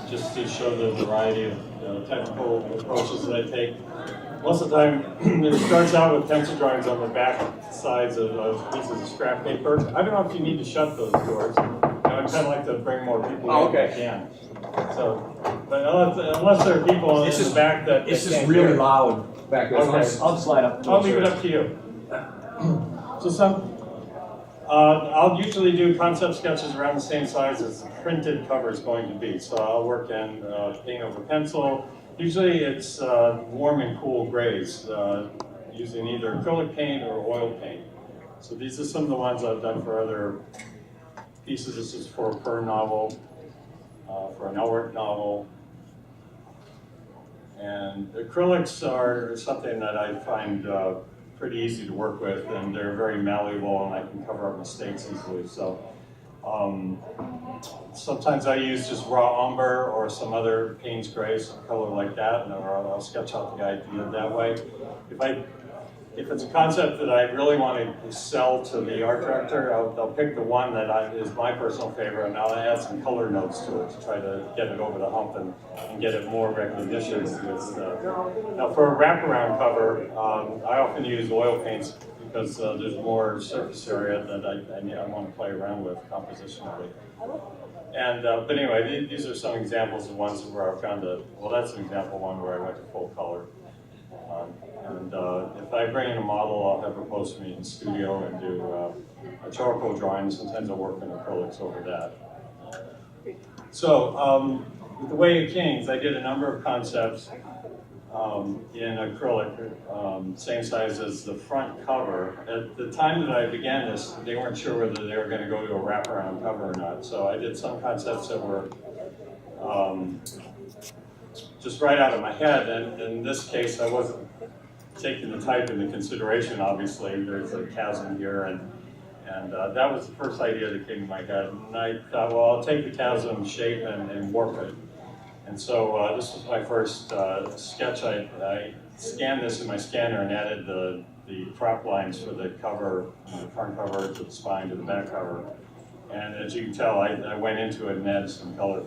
just to show the variety of technical approaches that I take. Most of the time, it starts out with pencil drawings on the back sides of pieces of scrap paper. I don't know if you need to shut those doors. I'd kind of like to bring more people in if I can. So, but unless there are people in the back that it's just really loud back there. Okay. So I'll slide up. I'll leave it up to you. So I'll usually do concept sketches around the same size as the printed cover is going to be. So I'll work in paint over pencil. Usually it's warm and cool grays, using either acrylic paint or oil paint. So these are some of the ones I've done for other pieces. This is for a Fur novel, for an Elric novel. And acrylics are something that I find pretty easy to work with, and they're very malleable, and I can cover up mistakes easily. So sometimes I use just raw umber or some other Payne's gray, some color like that, and I'll sketch out the idea that way. If it's a concept that I really want to sell to the art director, I'll pick the one that is my personal favorite, and I'll add some color notes to it to try to get it over the hump and get it more recognition. Now for a wraparound cover, I often use oil paints because there's more surface area that I want to play around with compositionally. And but anyway, these are some examples of ones where I found that's an example one where I went to full color. And if I bring in a model, I'll have her post me in studio and do a charcoal drawing. Sometimes I'll work in acrylics over that. So with the Way of Kings, I did a number of concepts in acrylic, same size as the front cover. At the time that I began this, they weren't sure whether they were going to go to a wraparound cover or not. So I did some concepts that were just right out of my head. And in this case, I wasn't taking the type into consideration. Obviously, there's a chasm here, and that was the first idea that came to my head. And I thought, well, I'll take the chasm shape and warp it. And so this was my first sketch. I scanned this in my scanner and added the prop lines for the cover, the front cover to the spine to the back cover. And as you can tell, I went into it and added some color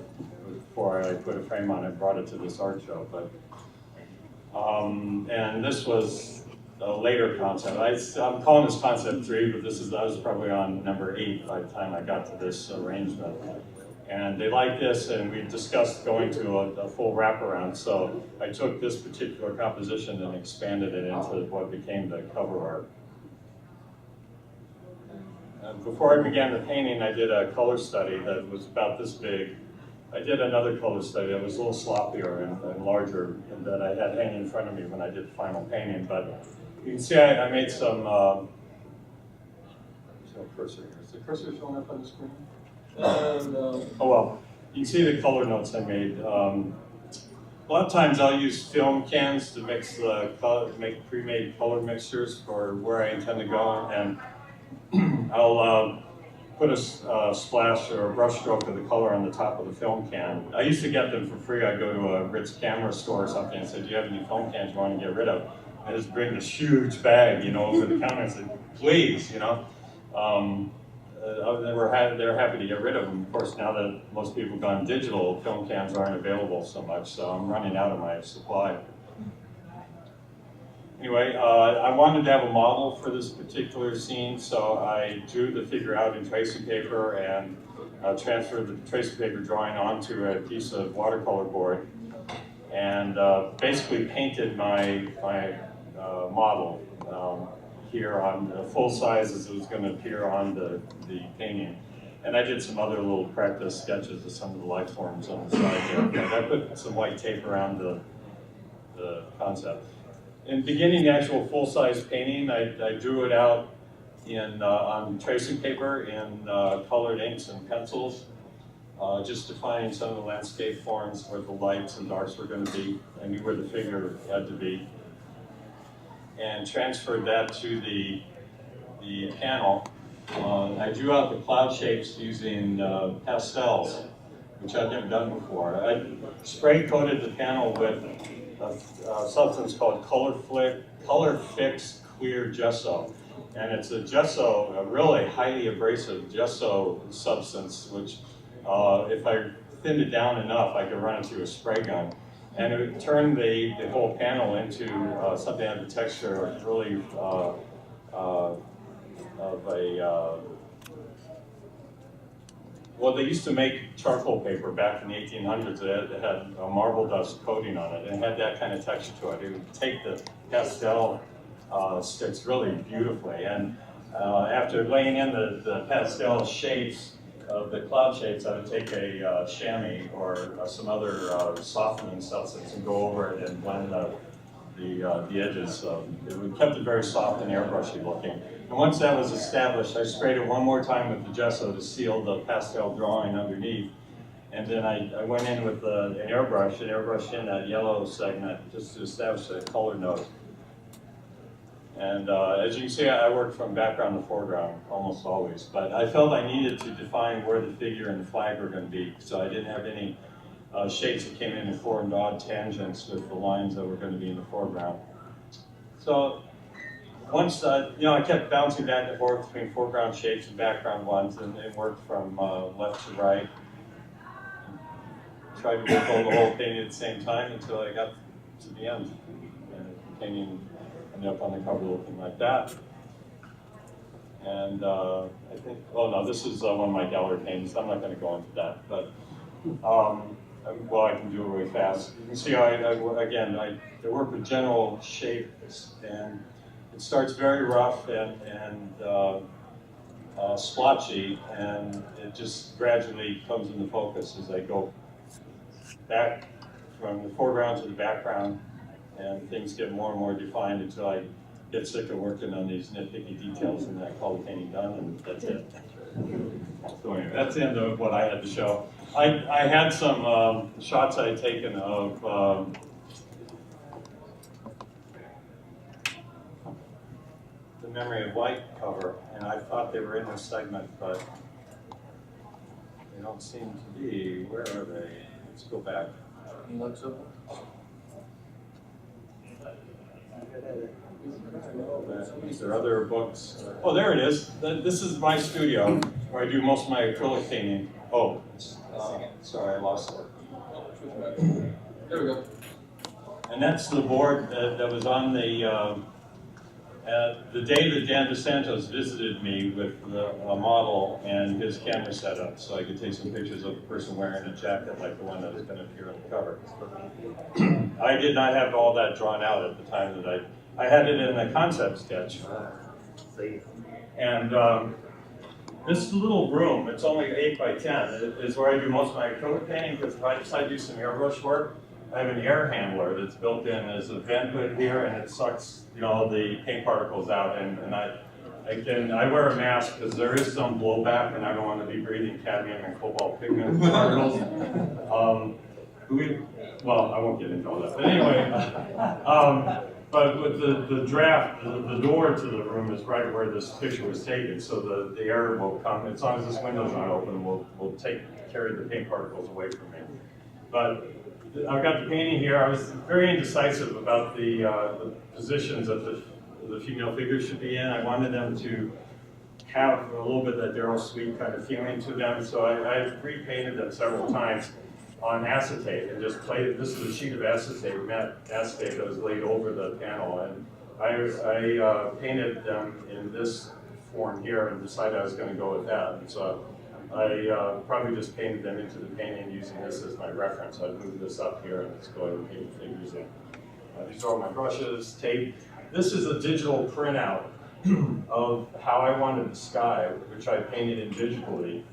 before I put a frame on it, brought it to this art show. But and this was a later concept. I'm calling this concept 3, but I was probably on number 8 by the time I got to this arrangement. And they liked this, and we discussed going to a full wraparound. So I took this particular composition and expanded it into what became the cover art. And before I began the painting, I did a color study that was about this big. I did another color study that was a little sloppier and larger, and that I had hanging in front of me when I did the final painting. But you can see I made some. There's no cursor here. Is the cursor showing up on the screen? No. Oh well, you can see the color notes I made. A lot of times I'll use film cans to mix make pre-made color mixtures for where I intend to go, and I'll put a splash or a brush stroke of the color on the top of the film can. I used to get them for free. I'd go to a Ritz camera store or something and say, do you have any film cans you want to get rid of? I just bring this huge bag, over the counter and say, please, They were happy to get rid of them. Of course, now that most people have gone digital, film cans aren't available so much, so I'm running out of my supply. Anyway, I wanted to have a model for this particular scene, so I drew the figure out in tracing paper and transferred the tracing paper drawing onto a piece of watercolor board, and basically painted my model here on full size as it was going to appear on the painting. And I did some other little practice sketches of some of the life forms on the side there. But I put some white tape around the concept. In beginning the actual full-size painting, I drew it out on tracing paper in colored inks and pencils, just defining some of the landscape forms where the lights and darks were going to be. I knew where the figure had to be. And transferred that to the panel. I drew out the cloud shapes using pastels, which I've never done before. I spray coated the panel with a substance called color fixed clear gesso. And it's a really highly abrasive gesso substance, which if I thinned it down enough, I could run it through a spray gun. And it would turn the whole panel into something that had the texture of really of a, well, they used to make charcoal paper back in the 1800s that had a marble dust coating on it, and it had that kind of texture to it. It would take the pastel sticks really beautifully, and after laying in the pastel shapes of the cloud shapes, I would take a chamois or some other softening substance and go over it and blend the edges. It kept it very soft and airbrushy looking. And once that was established, I sprayed it one more time with the gesso to seal the pastel drawing underneath. And then I went in with an airbrush and airbrushed in that yellow segment just to establish a color note. And as you can see, I work from background to foreground almost always. But I felt I needed to define where the figure and the flag were going to be, so I didn't have any shapes that came in and formed odd tangents with the lines that were going to be in the foreground. So once, I kept bouncing back and forth between foreground shapes and background ones, and it worked from left to right. Tried to work on the whole painting at the same time until I got to the end. And the painting ended up on the cover looking like that. And I think, oh no, this is one of my gallery paintings. I'm not going to go into that, but well, I can do it really fast. You can see, I work with general shapes, and it starts very rough and splotchy, and it just gradually comes into focus as I go back from the foreground to the background, and things get more and more defined until I get sick of working on these nitpicky details, and then I call the painting done, and that's it. So anyway, that's the end of what I had to show. I had some shots I had taken of the Memory of Light cover, and I thought they were in this segment, but they don't seem to be. Where are they? Let's go back. Can you look so? Is there other books? Oh, there it is. This is my studio where I do most of my acrylic painting. Oh, sorry, I lost it. There we go. And that's the board that was on the day that Dan DeSantos visited me with a model and his camera setup, so I could take some pictures of a person wearing a jacket like the one that is going to appear on the cover. I did not have all that drawn out at the time that I had it in a concept sketch. And this little room, it's only 8 by 10, is where I do most of my acrylic painting, because if I decide to do some airbrush work, I have an air handler that's built in as a vent hood here, and it sucks, the paint particles out. And I wear a mask because there is some blowback, and I don't want to be breathing cadmium and cobalt pigment particles. Well, I won't get into all that. But anyway, but with the draft, the door to the room is right where this picture was taken, so the air will come. As long as this window's not open, we'll carry the paint particles away from me. But I've got the painting here. I was very indecisive about the positions that the female figures should be in. I wanted them to have a little bit of that Dauro Sweet kind of feeling to them, so I repainted them several times on acetate and just played it. This is a sheet of acetate, matte acetate that was laid over the panel, and I painted them in this form here and decided I was going to go with that. And so I probably just painted them into the painting using this as my reference. I'd move this up here and just go ahead and paint the figures in. These are all my brushes, tape. This is a digital printout of how I wanted the sky, which I painted individually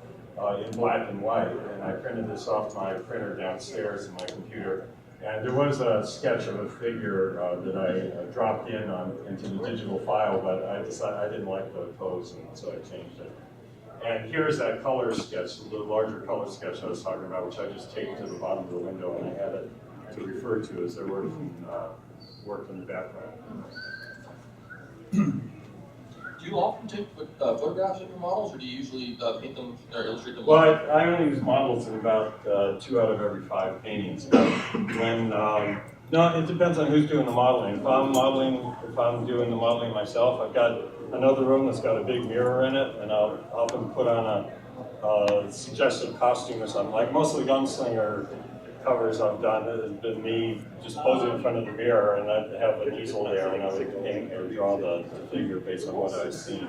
in black and white. And I printed this off my printer downstairs in my computer. And there was a sketch of a figure that I dropped into the digital file, but I decided I didn't like the pose, and so I changed it. And here's that color sketch, the larger color sketch I was talking about, which I just taped to the bottom of the window, and I had it to refer to as their work in the background. Do you often take photographs of your models, or do you usually paint them or illustrate them? Well, I only use models in about 2 out of every 5 paintings. No, it depends on who's doing the modeling. If I'm doing the modeling myself, I've got another room that's got a big mirror in it, and I'll often put on a suggestive costume or something. Like most of the gunslinger covers I've done has been me just posing in front of the mirror, and I'd have an easel there, and I would paint or draw the figure based on what I've seen.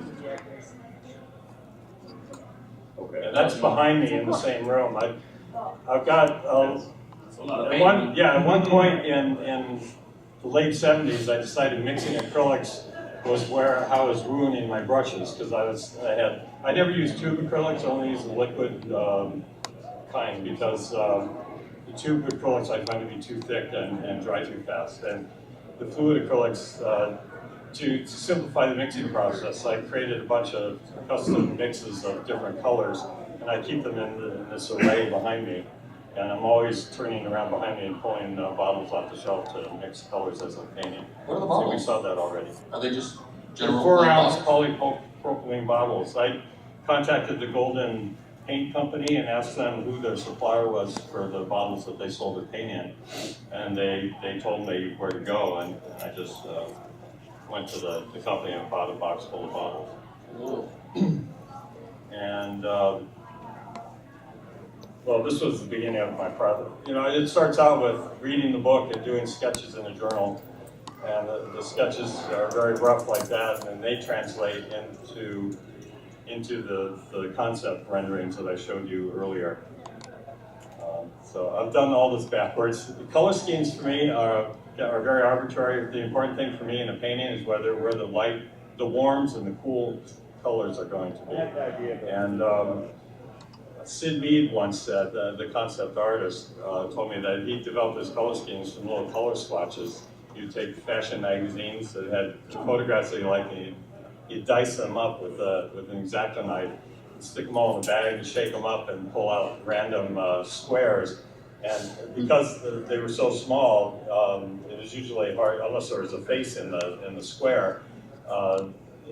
Okay. And that's behind me in the same room. I've got at one point in the late 70s, I decided mixing acrylics was how I was ruining my brushes, because I never used tube acrylics, I only used the liquid kind, because the tube acrylics I find to be too thick and dry too fast. And the fluid acrylics, to simplify the mixing process, I created a bunch of custom mixes of different colors, and I keep them in this array behind me. And I'm always turning around behind me and pulling bottles off the shelf to mix colors as I'm painting. What are the So bottles? we saw that already. Are they just They're general 4-ounce bottles? polypropylene bottles. I contacted the Golden Paint Company and asked them who their supplier was for the bottles that they sold their paint in. And they told me where to go, and I just went to the company and bought a box full of bottles. And well, this was the beginning of my project. You know, it starts out with reading the book and doing sketches in a journal. And the sketches are very rough like that, and they translate into the concept renderings that I showed you earlier. So I've done all this backwards. The color schemes for me are very arbitrary. The important thing for me in a painting is where the warms and the cool colors are going to be. And Sid Mead once said, the concept artist, told me that he developed his color schemes from little color swatches. You'd take fashion magazines that had photographs that you liked, and you'd dice them up with an X-Acto knife, stick them all in a bag and shake them up and pull out random squares. And because they were so small, it was usually hard, unless there was a face in the square.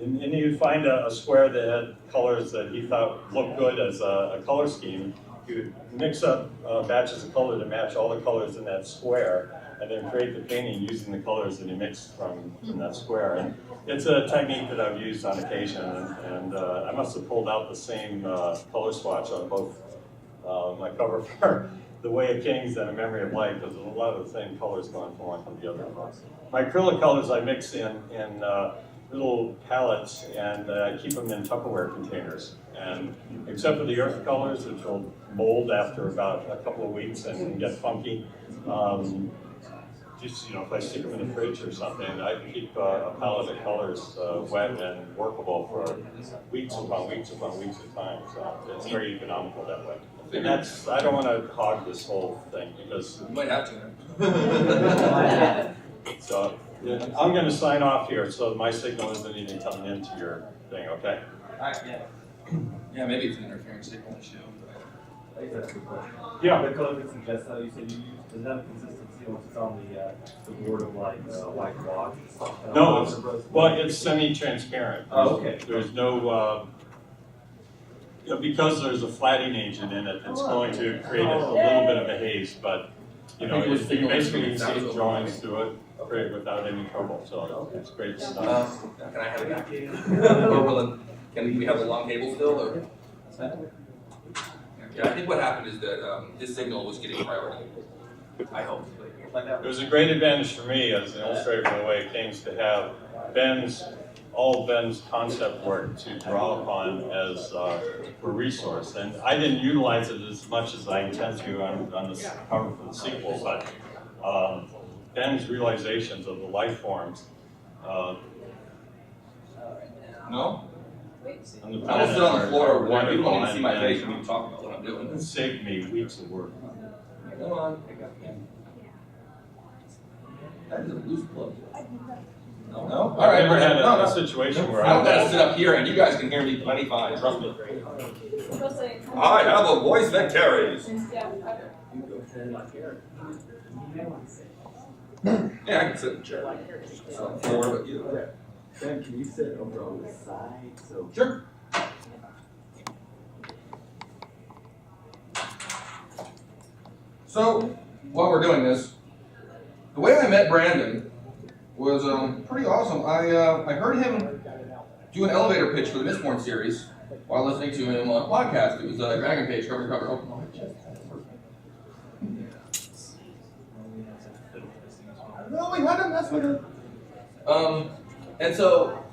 And you'd find a square that had colors that he thought looked good as a color scheme. He would mix up batches of color to match all the colors in that square, and then create the painting using the colors that he mixed from that square. And it's a technique that I've used on occasion, and I must have pulled out the same color swatch on both my cover for The Way of Kings and A Memory of Life, because there's a lot of the same colors going from one to the other. My acrylic colors I mix in little palettes, and I keep them in Tupperware containers. And except for the earth colors, which will mold after about a couple of weeks and get funky, just, if I stick them in the fridge or something, I keep a palette of colors wet and workable for weeks upon weeks upon weeks at a time. So it's very economical that way. And I don't want to hog this whole thing because You might have to. So I'm going to sign off here, so my signal isn't even coming into your thing, okay? Yeah, maybe it's an interference signal issue. I think that's a good question. Yeah. The color that suggests how you said you use, does that have consistency once it's on the board of like white wash and stuff? No, well, it's semi-transparent. Oh, okay. There's no, because there's a flatting agent in it, it's going to create a little bit of a haze, but you basically can see the drawings through it without any trouble, so it's great stuff. Can I have it back? Or will can we have the long cable still? Or? Yeah, I think what happened is that this signal was getting priority. I hope. It was a great advantage for me as an illustrator for The Way of Kings to have all Ben's concept work to draw upon as a resource. And I didn't utilize it as much as I intend to on the cover for the sequel, but Ben's realizations of the life forms. No? On the I will sit on the floor over there. You wonderful, won't even see my and face when you talk about what I'm doing. it saved me weeks of work. Come on. That is a loose plug. No? All right. I've never had No. a situation where I don't gotta sit up here and you guys can hear me plenty fine, trust me. I have a voice that carries. Yeah, I can sit in the chair. It's on the floor, but you know. Ben, can you sit over on the side? So Sure. So, while we're doing this, the way I met Brandon was pretty awesome. I heard him do an elevator pitch for the Mistborn series while listening to him on a podcast. It was Dragon Page cover to cover. Oh, my chest. No, we had to mess with it. And so,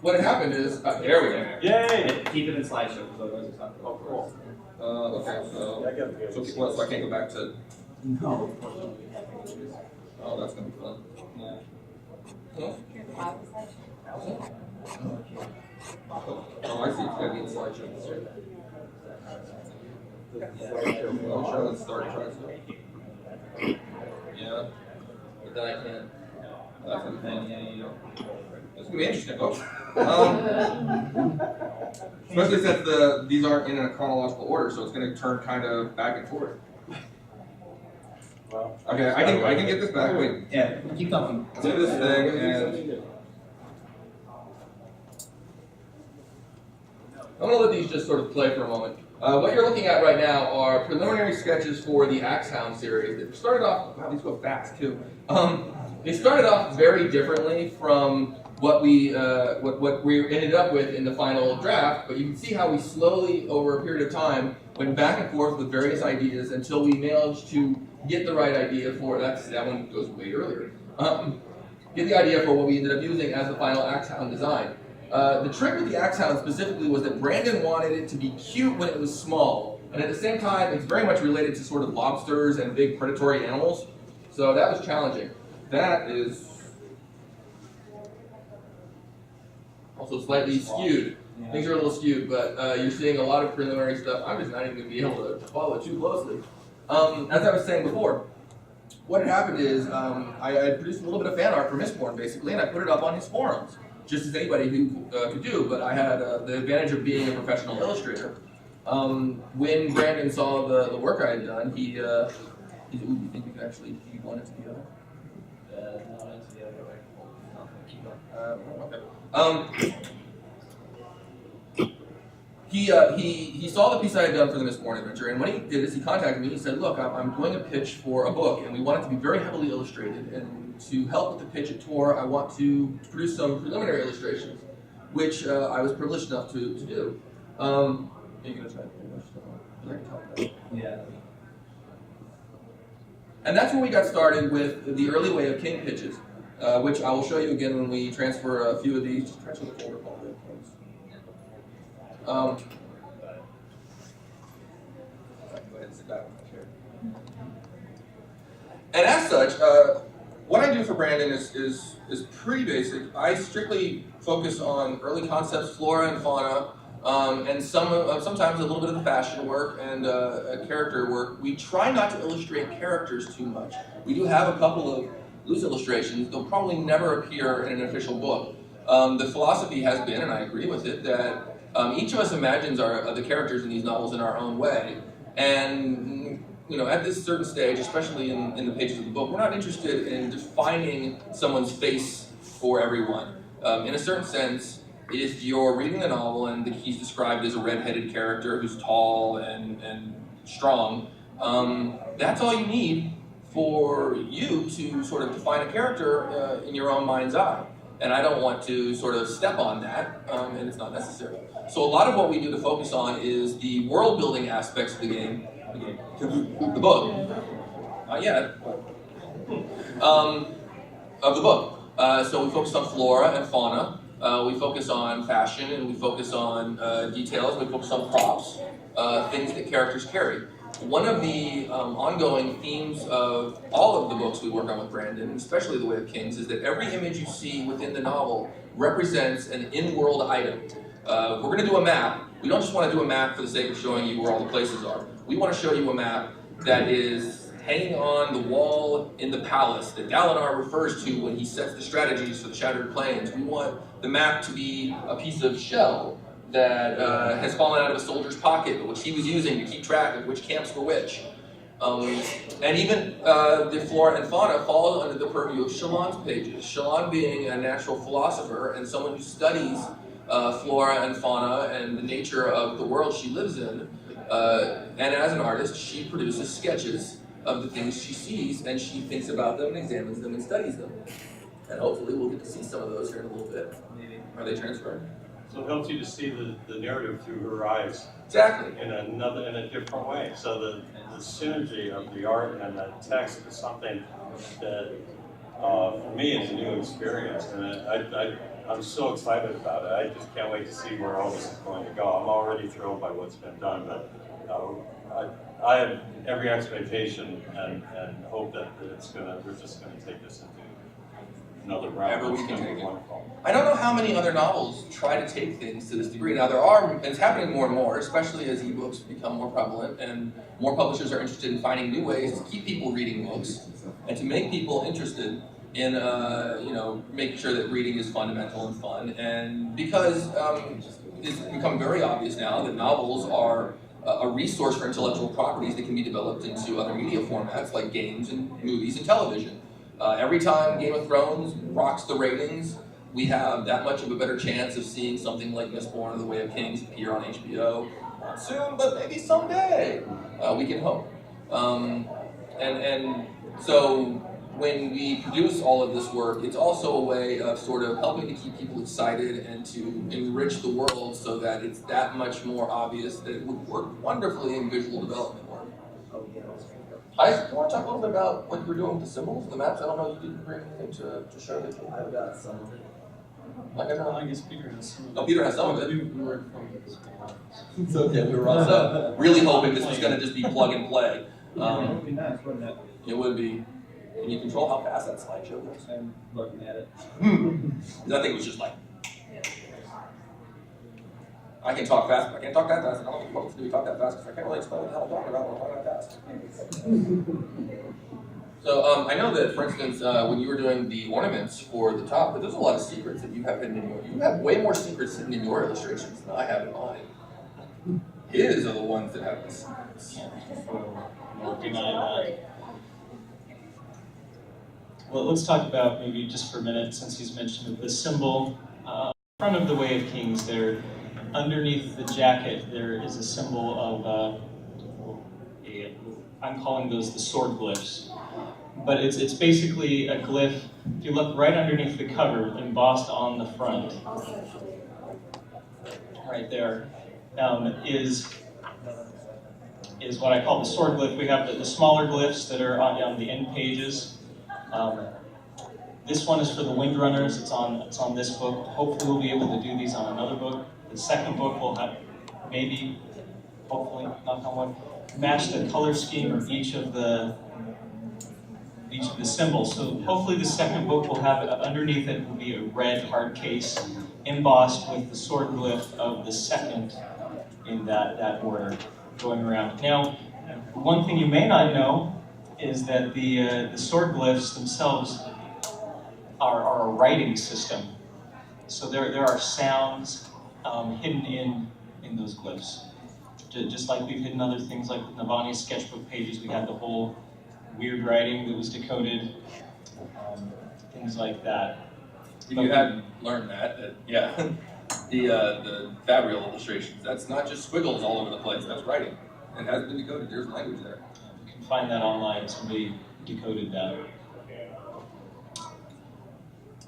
what had happened is, there we go. Yay! Keep it in slideshow, because otherwise it's not. Oh, cool. Okay, so I can't go back to. No. Oh, that's gonna be fun. Yeah. Oh, I see. It's gotta be in slideshow. Oh, sure. Let's start trying. Yeah. But then I can't. That's the thing. Yeah, you don't. It's gonna be interesting, folks. Especially since these aren't in a chronological order, so it's gonna turn kind of back and forth. Okay, I can get this back. Wait. Yeah, keep talking. Do this thing and I'm gonna let these just sort of play for a moment. What you're looking at right now are preliminary sketches for the Axehound series. They started off. Wow, these go fast too. They started off very differently from what we ended up with in the final draft, but you can see how we slowly, over a period of time, went back and forth with various ideas until we managed to get the right idea for that one goes way earlier. Get the idea for what we ended up using as the final Axehound design. The trick with the Axehound specifically was that Brandon wanted it to be cute when it was small, and at the same time, it's very much related to sort of lobsters and big predatory animals, so that was challenging. That is also slightly skewed. Things are a little skewed, but you're seeing a lot of preliminary stuff. I'm just not even going to be able to follow it too closely. As I was saying before, what had happened is I produced a little bit of fan art for Mistborn, basically, and I put it up on his forums, just as anybody who could do, but I had the advantage of being a professional illustrator. When Brandon saw the work I had done, he said, ooh, you think we could actually keep one into the other? No, into the other way. No, keep going. Okay. He saw the piece I had done for the Mistborn adventure, and what he did is he contacted me. He said, "Look, I'm doing a pitch for a book, and we want it to be very heavily illustrated. And to help with the pitch at Tor, I want to produce some preliminary illustrations, which I was privileged enough to do." Are you gonna try to finish? I can talk about it. Yeah. And that's when we got started with the early way of king pitches, which I will show you again when we transfer a few of these. Just transfer the folder called the kings. Go ahead and sit back on my chair. And as such, what I do for Brandon is pretty basic. I strictly focus on early concepts, flora and fauna, and sometimes a little bit of the fashion work and character work. We try not to illustrate characters too much. We do have a couple of loose illustrations. They'll probably never appear in an official book. The philosophy has been, and I agree with it, that each of us imagines the characters in these novels in our own way. And at this certain stage, especially in the pages of the book, we're not interested in defining someone's face for everyone. In a certain sense, if you're reading the novel and he's described as a red-headed character who's tall and strong, that's all you need for you to sort of define a character in your own mind's eye. And I don't want to sort of step on that, and it's not necessary. So a lot of what we do to focus on is the world-building aspects of the book. Not yet. Of the book. So we focus on flora and fauna. We focus on fashion, and we focus on details. We focus on props, things that characters carry. One of the ongoing themes of all of the books we work on with Brandon, especially The Way of Kings, is that every image you see within the novel represents an in-world item. We're going to do a map. We don't just want to do a map for the sake of showing you where all the places are. We want to show you a map that is hanging on the wall in the palace that Dalinar refers to when he sets the strategies for the Shattered Plains. We want the map to be a piece of shell that has fallen out of a soldier's pocket, which he was using to keep track of which camps were which. And even the flora and fauna fall under the purview of Shallan's pages. Shallan being a natural philosopher and someone who studies flora and fauna and the nature of the world she lives in, and as an artist, she produces sketches of the things she sees, and she thinks about them and examines them and studies them. And hopefully we'll get to see some of those here in a little bit. Maybe. Are they transferred? So it helps you to see the narrative through her eyes Exactly. in a different way. So the synergy of the art and the text is something that for me is a new experience, and I'm so excited about it. I just can't wait to see where all this is going to go. I'm already thrilled by what's been done, but I have every expectation and hope that we're just gonna take this into another round. Wherever we It's can gonna take be it. wonderful. I don't know how many other novels try to take things to this degree. Now and it's happening more and more, especially as ebooks become more prevalent and more publishers are interested in finding new ways to keep people reading books and to make people interested in making sure that reading is fundamental and fun. And because it's become very obvious now that novels are a resource for intellectual properties that can be developed into other media formats like games and movies and television. Every time Game of Thrones rocks the ratings, we have that much of a better chance of seeing something like Mistborn or The Way of Kings appear on HBO. Not soon, but maybe someday. We can hope. And so when we produce all of this work, it's also a way of sort of helping to keep people excited and to enrich the world so that it's that much more obvious that it would work wonderfully in visual development work. Isaac, you want to talk a little bit about what you were doing with the symbols, the maps? I don't know, you didn't bring anything to show that you I've got some of it. I guess Peter has some of it. Oh, Peter has some of it. We weren't from this. It's okay, we were also really hoping this was going to just be plug and play. It would be nice, wouldn't it? It would be. Can you control how fast that slideshow goes? I'm looking at it. That thing was just like. I can talk fast, but I can't talk that fast. I don't know what to do talk that fast because I can't really explain what the hell I'm talking about when I'm talking that fast. So I know that, for instance, when you were doing the ornaments for the top, but there's a lot of secrets that you have hidden in your. You have way more secrets hidden in your illustrations than I have in mine. His are the ones that have the secrets. We'll deny that. Well, let's talk about maybe just for a minute, since he's mentioned it, the symbol in front of the Way of Kings there. Underneath the jacket, there is a symbol of I'm calling those the sword glyphs. But it's basically a glyph. If you look right underneath the cover, embossed on the front, right there, is what I call the sword glyph. We have the smaller glyphs that are on the end pages. This one is for the Windrunners. It's on this book. Hopefully we'll be able to do these on another book. The second book will have maybe, hopefully, knock on wood, match the color scheme of each of the symbols. So hopefully the second book will have underneath it will be a red hard case embossed with the sword glyph of the second in that order going around. Now, one thing you may not know is that the sword glyphs themselves are a writing system. So there are sounds hidden in those glyphs. Just like we've hidden other things like the Navani sketchbook pages, we had the whole weird writing that was decoded, things like that. If you hadn't learned that yeah, the Fabrial illustrations, that's not just squiggles all over the place, that's writing. It hasn't been decoded, there's language there. You can find that online, somebody decoded that.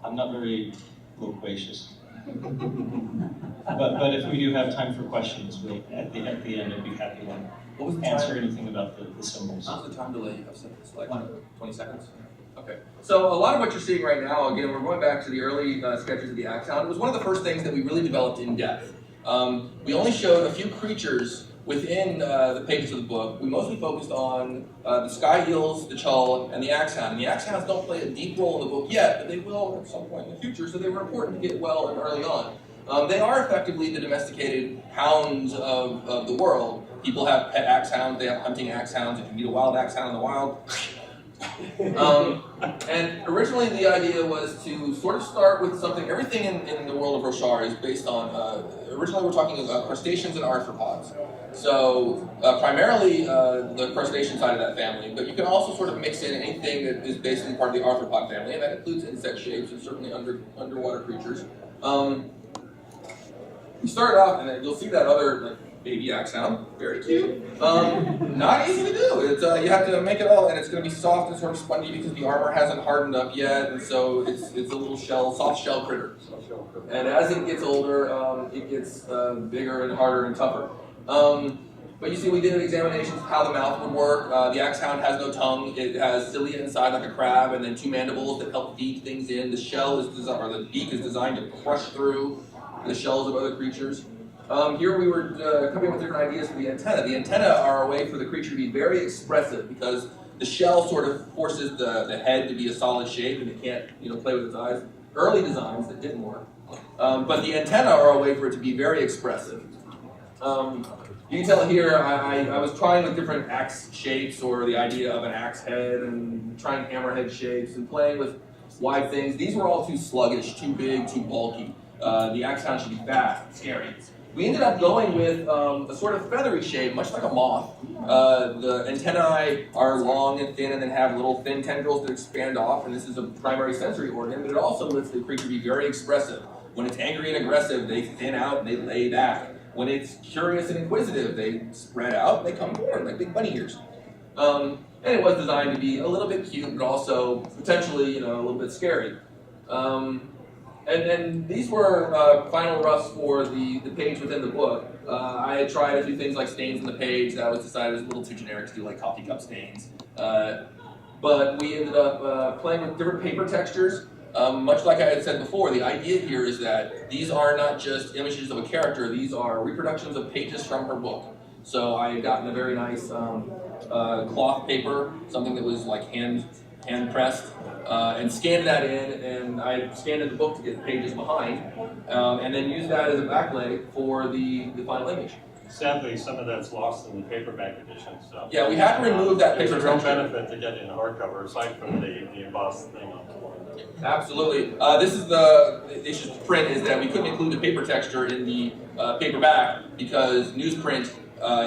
I'm not very loquacious. But if we do have time for questions, we'll at the end I'd be happy to answer anything about the symbols. How's the time delay you have set this? Like 20 seconds? Okay. So a lot of what you're seeing right now, again, we're going back to the early sketches of the Axon. It was one of the first things that we really developed in depth. We only showed a few creatures within the pages of the book. We mostly focused on the sky eels, the chull, and the axon. And the axons don't play a deep role in the book yet, but they will at some point in the future, so they were important to get well and early on. They are effectively the domesticated hounds of the world. People have pet axe hounds, they have hunting axe hounds. If you meet a wild axe hound in the wild. And originally the idea was to sort of start with something, everything in the world of Roshar is based on, originally we're talking about crustaceans and arthropods. So primarily the crustacean side of that family, but you can also sort of mix in anything that is basically part of the arthropod family, and that includes insect shapes and certainly underwater creatures. We started off, and you'll see that other baby axon, very cute. Not easy to do. It's you have to make it all, and it's going to be soft and sort of spongy because the armor hasn't hardened up yet, and so it's a little soft shell critter. And as it gets older, it gets bigger and harder and tougher. But you see, we did examinations of how the mouth would work. The axhound has no tongue. It has cilia inside like a crab, and then 2 mandibles that help feed things in. The shell is designed, or the beak is designed to crush through the shells of other creatures. Here we were coming up with different ideas for the antenna. The antenna are a way for the creature to be very expressive because the shell sort of forces the head to be a solid shape, and it can't, play with its eyes. Early designs that didn't work, but the antenna are a way for it to be very expressive. You can tell here I was trying with different axe shapes or the idea of an axe head and trying hammerhead shapes and playing with wide things. These were all too sluggish, too big, too bulky. The axhound should be fast, scary. We ended up going with a sort of feathery shape, much like a moth. The antennae are long and thin and then have little thin tendrils that expand off, and this is a primary sensory organ, but it also lets the creature be very expressive. When it's angry and aggressive, they thin out and they lay back. When it's curious and inquisitive, they spread out and they come forward like big bunny ears. And it was designed to be a little bit cute, but also potentially, a little bit scary. And these were final roughs for the page within the book. I had tried a few things like stains in the page. That was decided was a little too generic to do like coffee cup stains. But we ended up playing with different paper textures. Much like I had said before, the idea here is that these are not just images of a character, these are reproductions of pages from her book. So I had gotten a very nice cloth paper, something that was like hand pressed, and scanned that in, and I scanned in the book to get the pages behind, and then used that as a backlight for the final image. Sadly, some of that's lost in the paperback edition. So yeah, we had to remove that paper. There's a real benefit to getting a hardcover aside from the embossed thing on the wall. Absolutely. This is the issue with print is that we couldn't include the paper texture in the paperback because newsprint,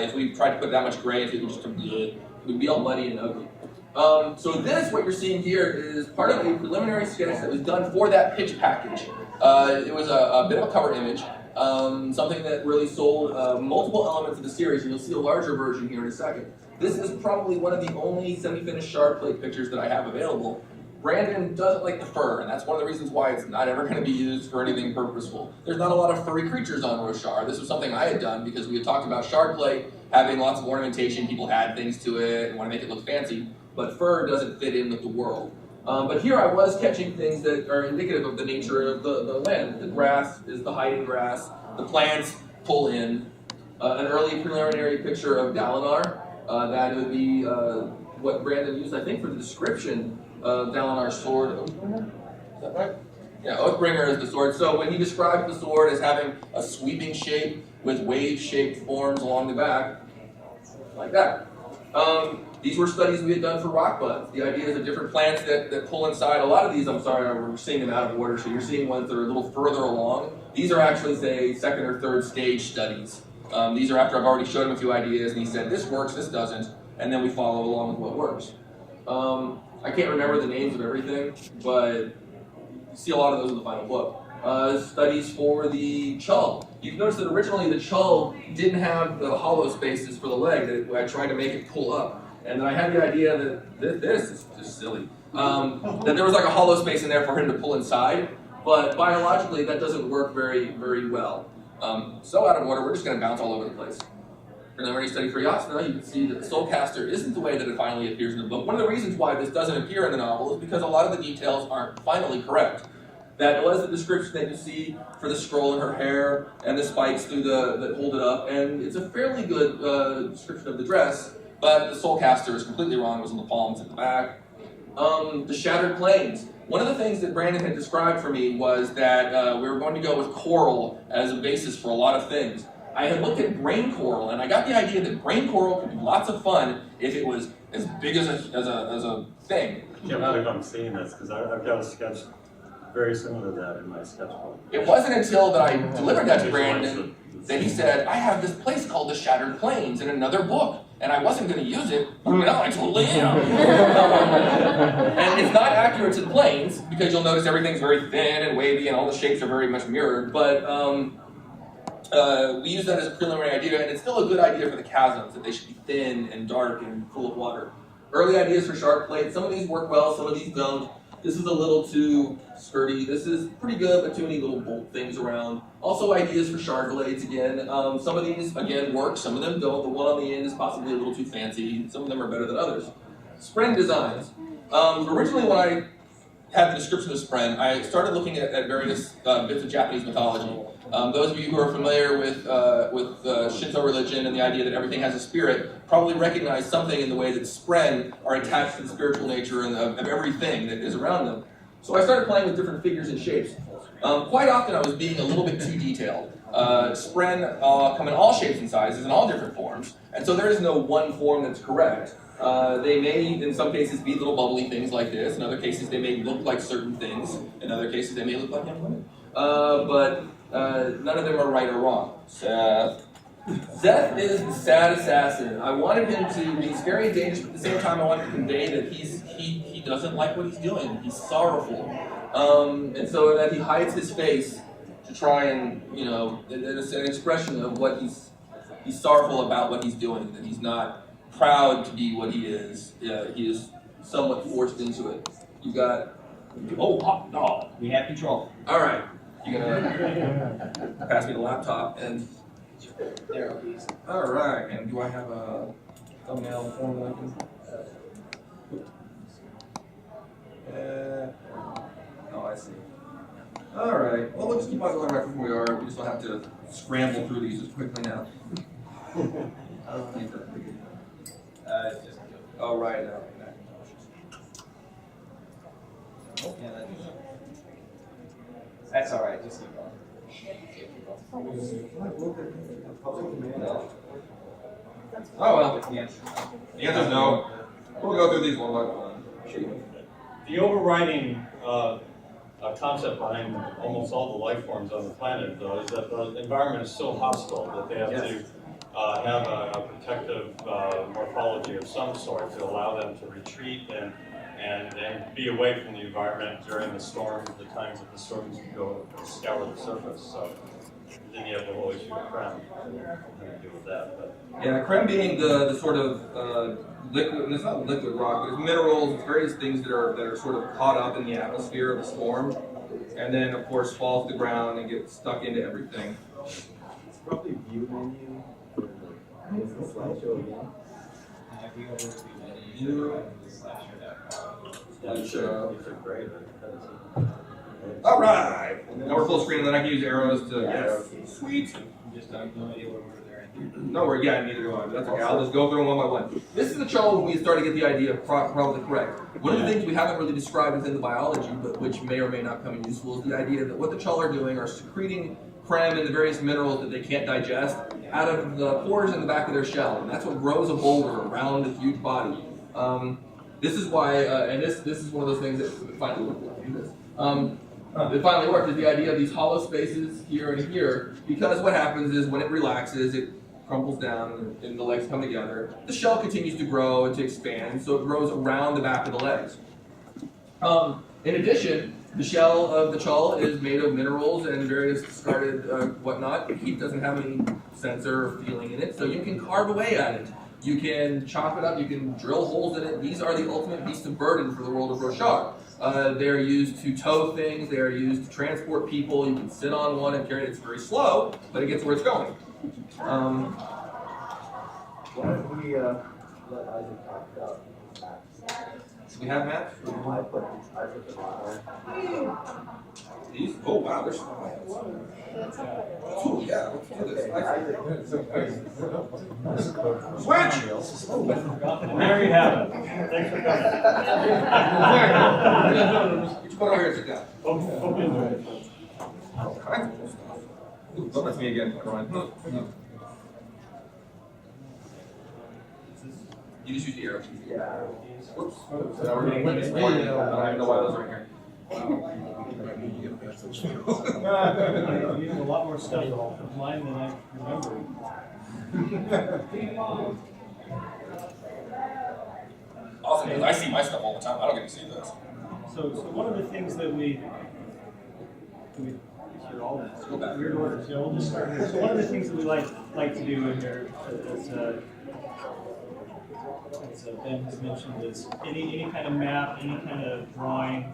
if we tried to put that much gray, it would just it would be all muddy and ugly. So this, what you're seeing here, is part of a preliminary sketch that was done for that pitch package. It was a bit of a cover image. Something that really sold multiple elements of the series, and you'll see a larger version here in a second. This is probably one of the only semi-finished shard plate pictures that I have available. Brandon doesn't like the fur, and that's one of the reasons why it's not ever going to be used for anything purposeful. There's not a lot of furry creatures on Roshar. This was something I had done because we had talked about shard plate having lots of ornamentation, people add things to it and want to make it look fancy, but fur doesn't fit in with the world. But here I was catching things that are indicative of the nature of the land. The grass is the hiding grass. The plants pull in. An early preliminary picture of Dalinar. That would be what Brandon used, I think, for the description of Dalinar's sword. Oathbringer? Is that right? Yeah, Oathbringer is the sword. So when he described the sword as having a sweeping shape with wave-shaped forms along the back, like that. These were studies we had done for rock buds. The ideas of different plants that pull inside. A lot of these, I'm sorry, we're seeing them out of order, so you're seeing ones that are a little further along. These are actually, say, second or third stage studies. These are after I've already showed him a few ideas, and he said, this works, this doesn't, and then we follow along with what works. I can't remember the names of everything, but you see a lot of those in the final book. Studies for the chull. You can notice that originally the chull didn't have the hollow spaces for the leg. That I tried to make it pull up. And then I had the idea that this is just silly. That there was like a hollow space in there for him to pull inside, but biologically that doesn't work very, very well. So out of order, we're just going to bounce all over the place. Preliminary study for Yasna, you can see that the Soulcaster isn't the way that it finally appears in the book. One of the reasons why this doesn't appear in the novel is because a lot of the details aren't finally correct. That was the description that you see for the scroll in her hair and the spikes through that hold it up, and it's a fairly good description of the dress. But the Soulcaster is completely wrong. It was on the palms at the back. The shattered planes. One of the things that Brandon had described for me was that we were going to go with coral as a basis for a lot of things. I had looked at brain coral, and I got the idea that brain coral could be lots of fun if it was as big as a thing. I'm not I'm seeing this because I've got a sketch very similar to that in my sketchbook. It wasn't until that I delivered that to Brandon that he said, I have this place called the Shattered Plains in another book. And I wasn't going to use it, but now I totally am. And it's not accurate to the planes, because you'll notice everything's very thin and wavy and all the shapes are very much mirrored. But we use that as a preliminary idea, and it's still a good idea for the chasms, that they should be thin and dark and full of water. Early ideas for shark plates, some of these work well, some of these don't. This is a little too sturdy. This is pretty good, but too many little bolt things around. Also ideas for shark blades again. Some of these, again, work, some of them don't. The one on the end is possibly a little too fancy. Some of them are better than others. Spren designs. Originally when I had the description of Spren, I started looking at various bits of Japanese mythology. Those of you who are familiar with Shinto religion and the idea that everything has a spirit probably recognize something in the way that Spren are attached to the spiritual nature of everything that is around them. So I started playing with different figures and shapes. Quite often I was being a little bit too detailed. Spren come in all shapes and sizes in all different forms, and so there is no one form that's correct. They may, in some cases, be little bubbly things like this. In other cases, they may look like certain things. In other cases, they may look like young women. But none of them are right or wrong. Seth is the sad assassin. I wanted him to be scary and dangerous, but at the same time, I wanted to convey that he doesn't like what he's doing. He's sorrowful, and so that he hides his face to try and, it's an expression of what he's sorrowful about what he's doing. That he's not proud to be what he is. He is somewhat forced into it. You got, hot dog. We have control. All right. You're gonna pass me the laptop and there. All right. And do I have a thumbnail form that I can? Oh, I see. All right. Well, we'll just keep on going right from where we are. We just don't have to scramble through these as quickly now. I don't need that. Oh, right. Yeah, that's all right. Just keep going. Oh, well. The answer's no. We'll go through these one by one. The overriding concept behind almost all the life forms on the planet, though, is that the environment is so hostile that they have to have a protective morphology of some sort to allow them to retreat and be away from the environment during the storm, the times that the storms go scour the surface. So then you have the whole issue of creme, nothing to do with that. But yeah, creme being the sort of liquid, and it's not liquid rock, but it's minerals, it's various things that are sort of caught up in the atmosphere of the storm, and then of course fall to the ground and get stuck into everything. It's probably view menu. Is the slideshow again? If you go over to View. these are great. All right. Now we're full screen, and then I can use arrows to. Yes. Sweet. Just no idea where we're there. No, neither do I. But that's okay. I'll just go through them one by one. This is the Chol when we start to get the idea of probably correct. One of the things we haven't really described within the biology, but which may or may not come in useful, is the idea that what the Chol are doing are secreting creme and the various minerals that they can't digest out of the pores in the back of their shell, and that's what grows a boulder around the huge body. This is why, and this is one of those things that finally worked. It finally worked, is the idea of these hollow spaces here and here, because what happens is when it relaxes, it crumples down and the legs come together. The shell continues to grow and to expand, so it grows around the back of the legs. In addition, the shell of the Chol is made of minerals and various discarded whatnot. The heat doesn't have any sensor or feeling in it, so you can carve away at it. You can chop it up, you can drill holes in it. These are the ultimate beasts of burden for the world of Roshar. They're used to tow things, they're used to transport people. You can sit on one and carry it. It's very slow, but it gets where it's going. Why don't we let Isaac talk about We have maps? I put Isaac the bottom. These? Oh wow, there's some plans. Oh yeah, let's do this. Switch! There you have it. Thanks for coming. Get your butt over here and sit down. Okay. All kinds of cool stuff. Ooh, don't mess me again, Ryan. You just use the arrow. Yeah. Whoops. So now we're getting witness one. I don't even know why those are in here. I'm using a lot more stuff online than I remember. Awesome, because I see my stuff all the time. I don't get to see this. So one of the things that we through all the weird orders. Yeah, we'll just start here. So one of the things that we like to do in here is, as Ben has mentioned, is any kind of map, any kind of drawing,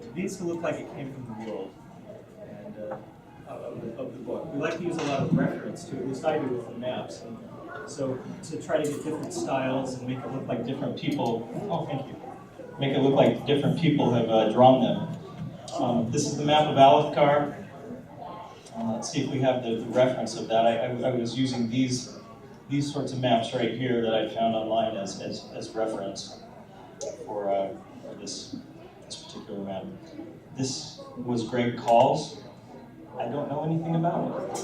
it needs to look like it came from the world and of the book. We like to use a lot of reference to, at least I do with the maps. And so to try to get different styles and make it look like different people. Oh, thank you. Make it look like different people have drawn them. This is the map of Alethkar. Let's see if we have the reference of that. I was using these sorts of maps right here that I found online as reference for this particular map. This was Greg Call's. I don't know anything about it.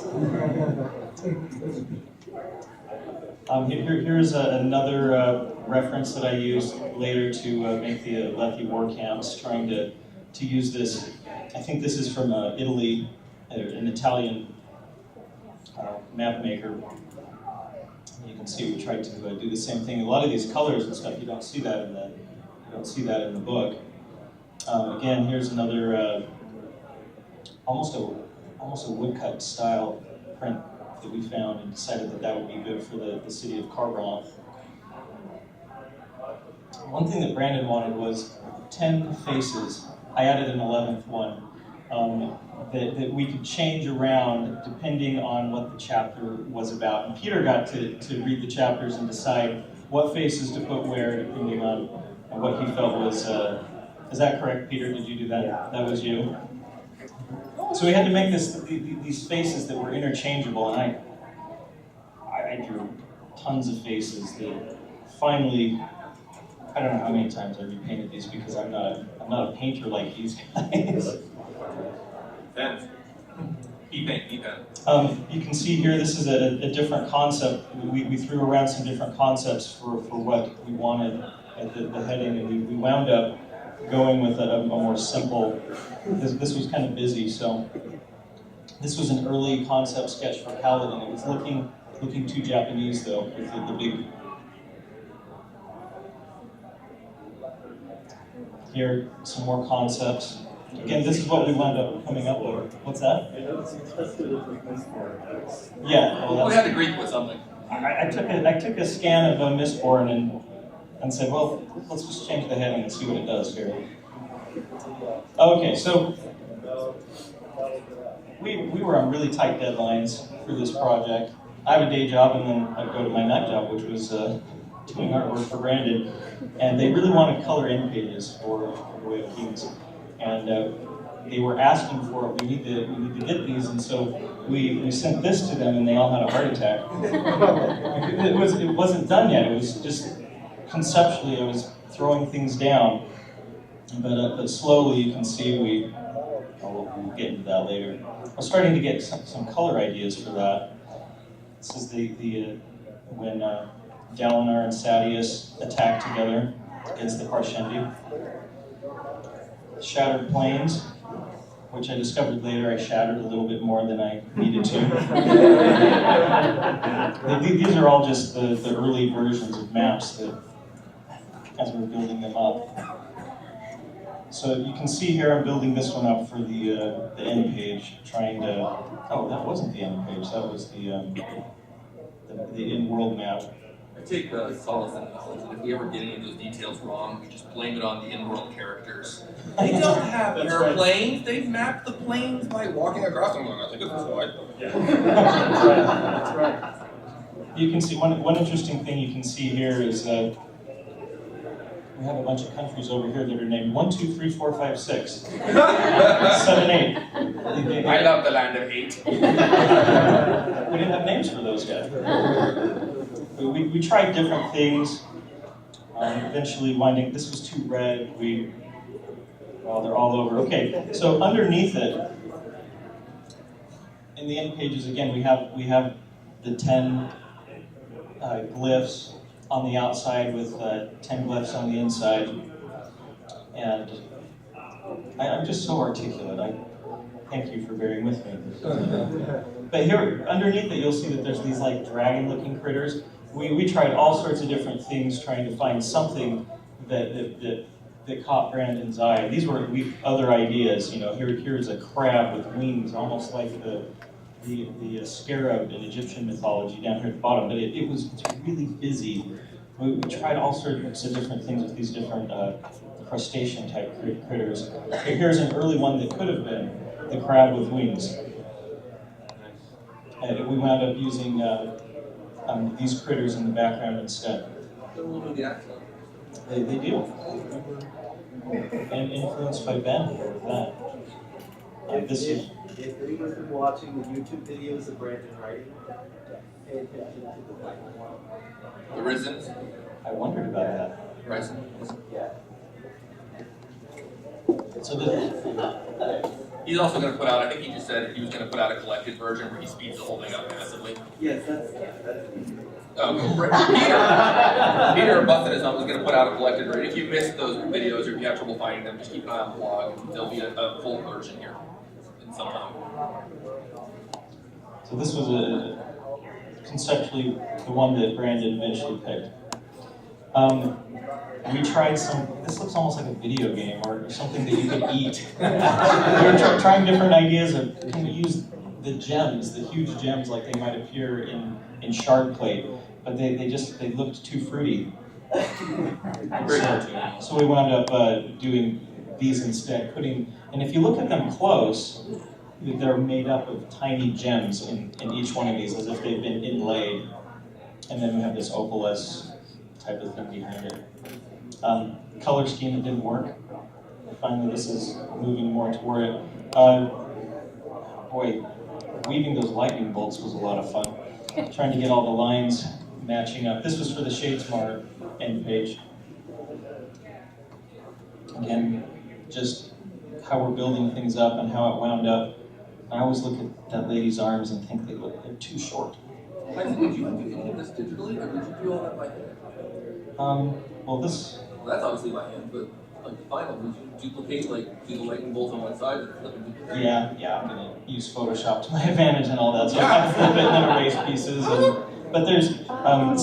Here's another reference that I used later to make the Lethe war camps, trying to use this. I think this is from Italy, an Italian map maker. You can see we tried to do the same thing. A lot of these colors and stuff, you don't see that in the book. Again, here's another almost a woodcut style print that we found and decided that would be good for the city of Carbon. One thing that Brandon wanted was 10 faces. I added an 11th one that we could change around depending on what the chapter was about. And Peter got to read the chapters and decide what faces to put where depending on what he felt was, is that correct, Peter? Did you do that? Yeah. That was you? So we had to make these faces that were interchangeable, and I drew tons of faces that finally, I don't know how many times I repainted these because I'm not a painter like these guys. Ben, E-paint. You can see here, this is a different concept. We threw around some different concepts for what we wanted at the heading, and we wound up going with a more simple. This was kind of busy, so this was an early concept sketch for Paladin. It was looking too Japanese though, with the big. Here, some more concepts. Again, this is what we wound up coming up with. What's that? Yeah. Well, we had to Greek with something. I took a scan of Mistborn and said, well, let's just change the heading and see what it does here. Okay, so we were on really tight deadlines for this project. I have a day job and then I'd go to my night job, which was doing artwork for Brandon. And they really wanted color end pages for The Way of Kings. And they were asking for it. We need to get these, and so we sent this to them, and they all had a heart attack. It wasn't done yet. It was just conceptually, I was throwing things down. But slowly, you can see we'll get into that later. I'm starting to get some color ideas for that. This is when Dalinar and Sadius attack together against the Parshendi. Shattered Plains, which I discovered later I shattered a little bit more than I needed to. These are all just the early versions of maps that, as we're building them up. So you can see here I'm building this one up for the end page, trying to. Oh, that wasn't the end page. That was the in-world map. I take solace in knowledge that if we ever get any of those details wrong, we just blame it on the in-world characters. They don't have airplanes. They've mapped the planes by walking across them. I think it's this way. Yeah. That's right. You can see one interesting thing you can see here is that we have a bunch of countries over here that are named 1, 2, 3, 4, 5, 6, 7, 8. I love the land of 8. We didn't have names for those guys. We tried different things. Eventually, this was too red. Well, they're all over. Okay, so underneath it, in the end pages again, we have the 10 glyphs on the outside with 10 glyphs on the inside. And I'm just so articulate. I thank you for bearing with me. But here, underneath it, you'll see that there's these like dragon-looking critters. We tried all sorts of different things trying to find something that that caught Brandon's eye. These were other ideas. You know, here's a crab with wings, almost like the scarab in Egyptian mythology down here at the bottom. But it's really busy. We tried all sorts of different things with these different crustacean type critters. Here's an early one that could have been the crab with wings. And we wound up using these critters in the background instead. They do. And influenced by Ben with that. This is. If anyone's been watching the YouTube videos of Brandon writing, pay attention to the black one. The Risen. I wondered about that. Risen. Yeah. So this. He's also going to put out, I think he just said he was going to put out a collected version where he speeds the whole thing up massively. Yes, that's Peter Buffett is going to put out a collected version. If you missed those videos or if you have trouble finding them, just keep an eye on the blog. There'll be a full version here in some time. So this was conceptually the one that Brandon eventually picked. We tried this looks almost like a video game or something that you could eat. We were trying different ideas of, can we use the gems, the huge gems like they might appear in shard plate, but they looked too fruity. So we wound up doing these instead, and if you look at them close, they're made up of tiny gems in each one of these as if they've been inlaid. And then we have this opalescent type of thing behind it. Color scheme that didn't work. Finally, this is moving more toward it. Boy, weaving those lightning bolts was a lot of fun. Trying to get all the lines matching up. This was for the Shadesmar end page. Again, just how we're building things up and how it wound up. I always look at that lady's arms and think they're too short. Did you do any of this digitally, or did you do all that by hand? Well, this. Well, that's obviously by hand, but like the final, did you duplicate, like do the lightning bolts on one side and flip and duplicate? Yeah, I'm gonna use Photoshop to my advantage and all that. So I kind of flip it and then erase pieces. But there's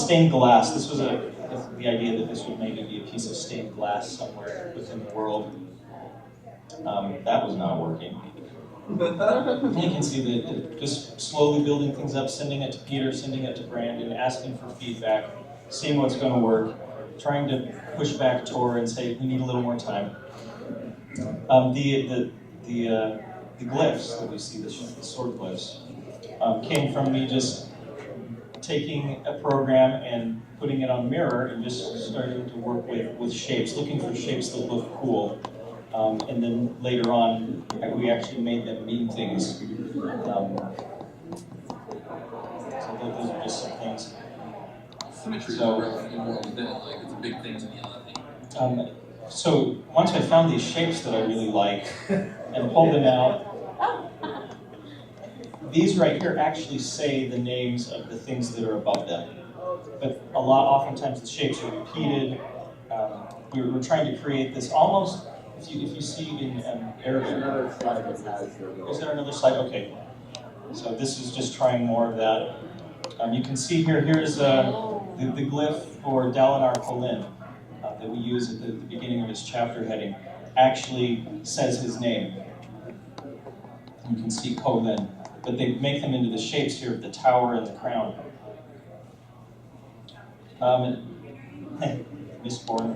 stained glass. This was the idea that this would maybe be a piece of stained glass somewhere within the world. That was not working. You can see that just slowly building things up, sending it to Peter, sending it to Brandon, asking for feedback, seeing what's going to work, trying to push back Tor and say we need a little more time. The glyphs that we see, the sword glyphs, came from me just taking a program and putting it on Mirror and just starting to work with shapes, looking for shapes that look cool. And then later on, we actually made them mean things. So those are just some things. Symmetry is a relatively more within it, like it's a big thing to me on that thing. So once I found these shapes that I really like and pulled them out, these right here actually say the names of the things that are above them. But oftentimes the shapes are repeated. We're trying to create this almost. If you see in Arabic, Another slide that has is there another slide? Okay. So this is just trying more of that. You can see here's the glyph for Dalinar Colin that we use at the beginning of his chapter heading. Actually says his name. You can see Colin, but they make them into the shapes here of the tower and the crown. Mistborn.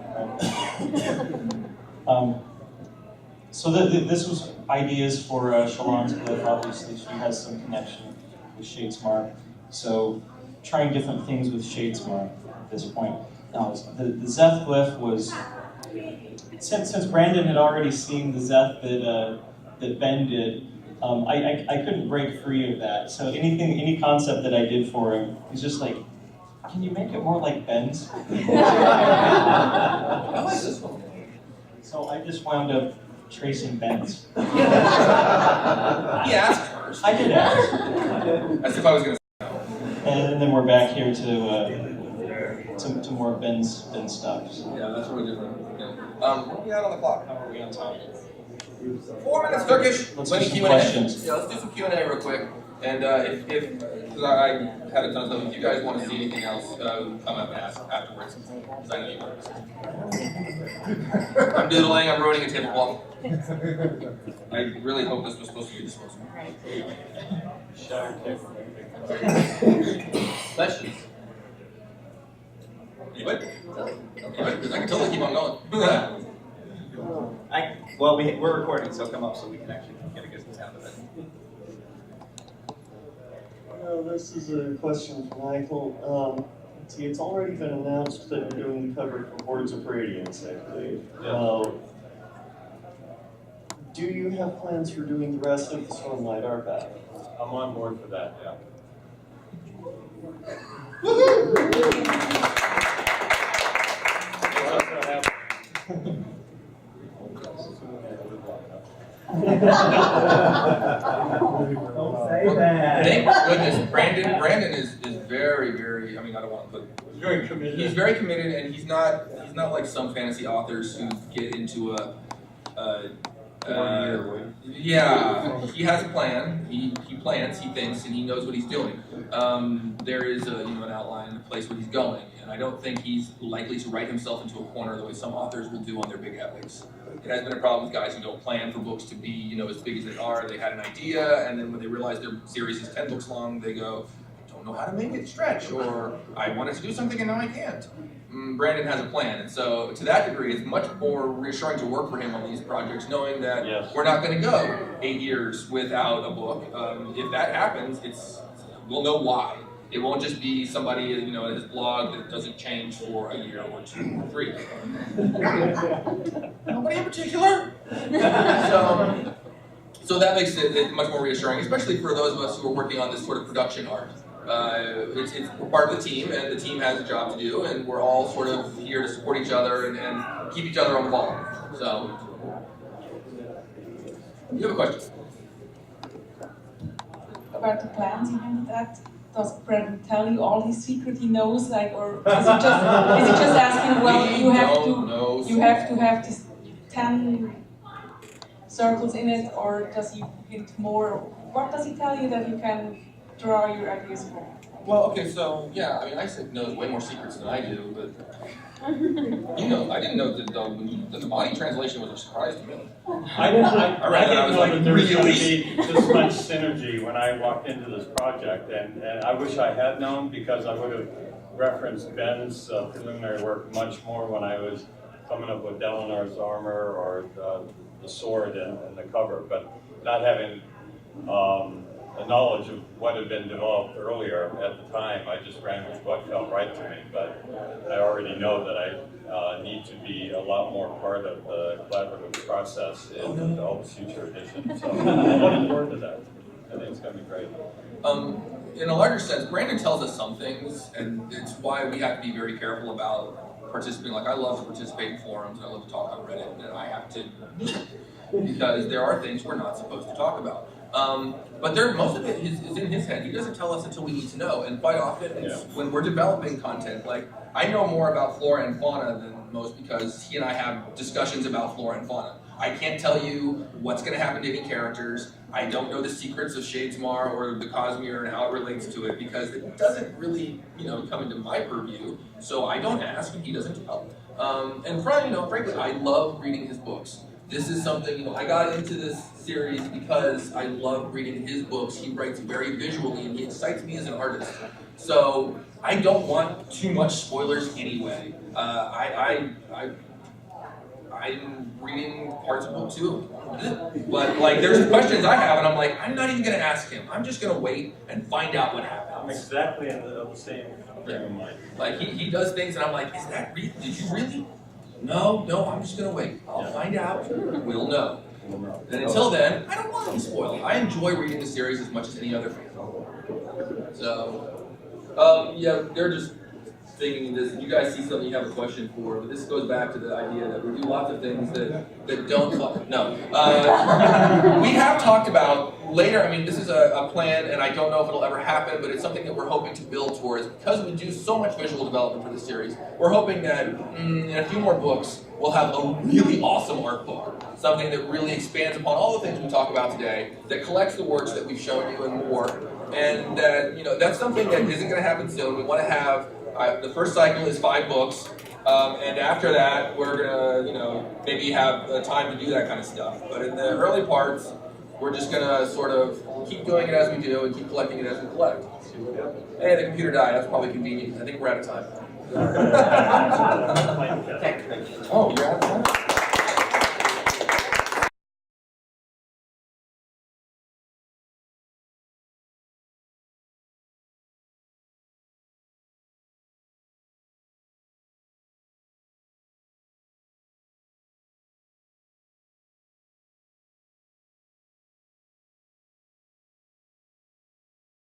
So this was ideas for Shalon's glyph. Obviously, she has some connection with Shadesmar. So trying different things with Shadesmar at this point. Now, the Zeth glyph was, since Brandon had already seen the Zeth that Ben did, I couldn't break free of that. So any concept that I did for him, he's just like, can you make it more like Ben's? I like this one. So I just wound up tracing Ben's. He asked first. I did ask. As if I was going to say no. And then we're back here to more Ben's stuff. So. Yeah, that's really different. Yeah. What are we at on the clock? How are we on time? 4 minutes, Turkish. Let's Plenty do some Q&A. questions. Yeah, let's do some Q&A real quick. And because I had a ton of stuff, if you guys want to see anything else, come up and ask afterwards, because I know you want to. I'm doodling, I'm ruining a tablecloth. I really hope this was supposed to be disposable. Questions? Anybody? Okay, because I can totally keep on going. Well, we're recording, so come up so we can actually get a good sound of it. This is a question for Michael. See, it's already been announced that you're doing the cover for Hordes of Radiance, I believe. Do you have plans for doing the rest of the Stormlight Archive? I'm on board for that, yeah. Don't say that. Thank goodness, Brandon is very, very, I mean, I don't want to put, Very committed. he's very committed, and he's not like some fantasy authors who get into yeah, he has a plan. He plans, he thinks, and he knows what he's doing. There is an outline, a place where he's going, and I don't think he's likely to write himself into a corner the way some authors will do on their big epics. It has been a problem with guys who don't plan for books to be as big as they are. They had an idea, and then when they realize their series is 10 books long, they go, I don't know how to make it stretch, or I wanted to do something and now I can't. Brandon has a plan, and so to that degree, it's much more reassuring to work for him on these projects, knowing that we're not going to go 8 years without a book. If that happens, we'll know why. It won't just be somebody at his blog that doesn't change for a year or 2 or 3. Nobody in particular. So that makes it much more reassuring, especially for those of us who are working on this sort of production art. We're part of the team, and the team has a job to do, and we're all sort of here to support each other and keep each other on the ball. So, you have a question? About the plans you hinted at, does Brandon tell you all his secret he knows, or is he just asking? Well, you have to have this 10 circles in it, or does he hint more? What does he tell you that you can draw your ideas from? Well, okay, so yeah, I mean, Isaac knows way more secrets than I do, but I didn't know that the body translation was a surprise to me. I didn't know that there was going to really? be this much synergy when I walked into this project, and I wish I had known, because I would have referenced Ben's preliminary work much more when I was coming up with Delanor's armor or the sword and the cover, but not having a knowledge of what had been developed earlier at the time. I just ran with what felt right to me, but I already know that I need to be a lot more part of the collaborative process in all the future editions. So I'm looking forward to that. I think it's going to be great. In a larger sense, Brandon tells us some things, and it's why we have to be very careful about participating. Like, I love to participate in forums, and I love to talk on Reddit, and I have to, because there are things we're not supposed to talk about. But most of it is in his head. He doesn't tell us until we need to know, and quite often when we're developing content, like, I know more about flora and fauna than most because he and I have discussions about flora and fauna. I can't tell you what's going to happen to any characters. I don't know the secrets of Shadesmar or the Cosmere and how it relates to it, because it doesn't really, come into my purview. So I don't ask, and he doesn't tell. And frankly, I love reading his books. This is something, I got into this series because I love reading his books. He writes very visually, and he excites me as an artist. So I don't want too much spoilers anyway. I'm reading parts of book 2, but there's questions I have, and I'm like, I'm not even going to ask him. I'm just going to wait and find out what happens. I'm exactly in the same frame of mind. Like, he does things, and I'm like, is that real? Did you really? No, I'm just going to wait. I'll find out. We'll know. And until then, I don't want to be spoiled. I enjoy reading the series as much as any other fan. So, they're just thinking this. You guys see something you have a question for, but this goes back to the idea that we do lots of things that don't fuck. No. We have talked about later, this is a plan, and I don't know if it'll ever happen, but it's something that we're hoping to build towards, because we do so much visual development for this series. We're hoping that in a few more books, we'll have a really awesome art book. Something that really expands upon all the things we talk about today, that collects the works that we've shown you and more. And that, that's something that isn't going to happen soon. We want to have, the first cycle is 5 books. And after that, we're gonna, maybe have time to do that kind of stuff. But in the early parts, we're just gonna sort of keep doing it as we do and keep collecting it as we collect. Hey, the computer died. That's probably convenient. I think we're out of time. Oh, you're out of time?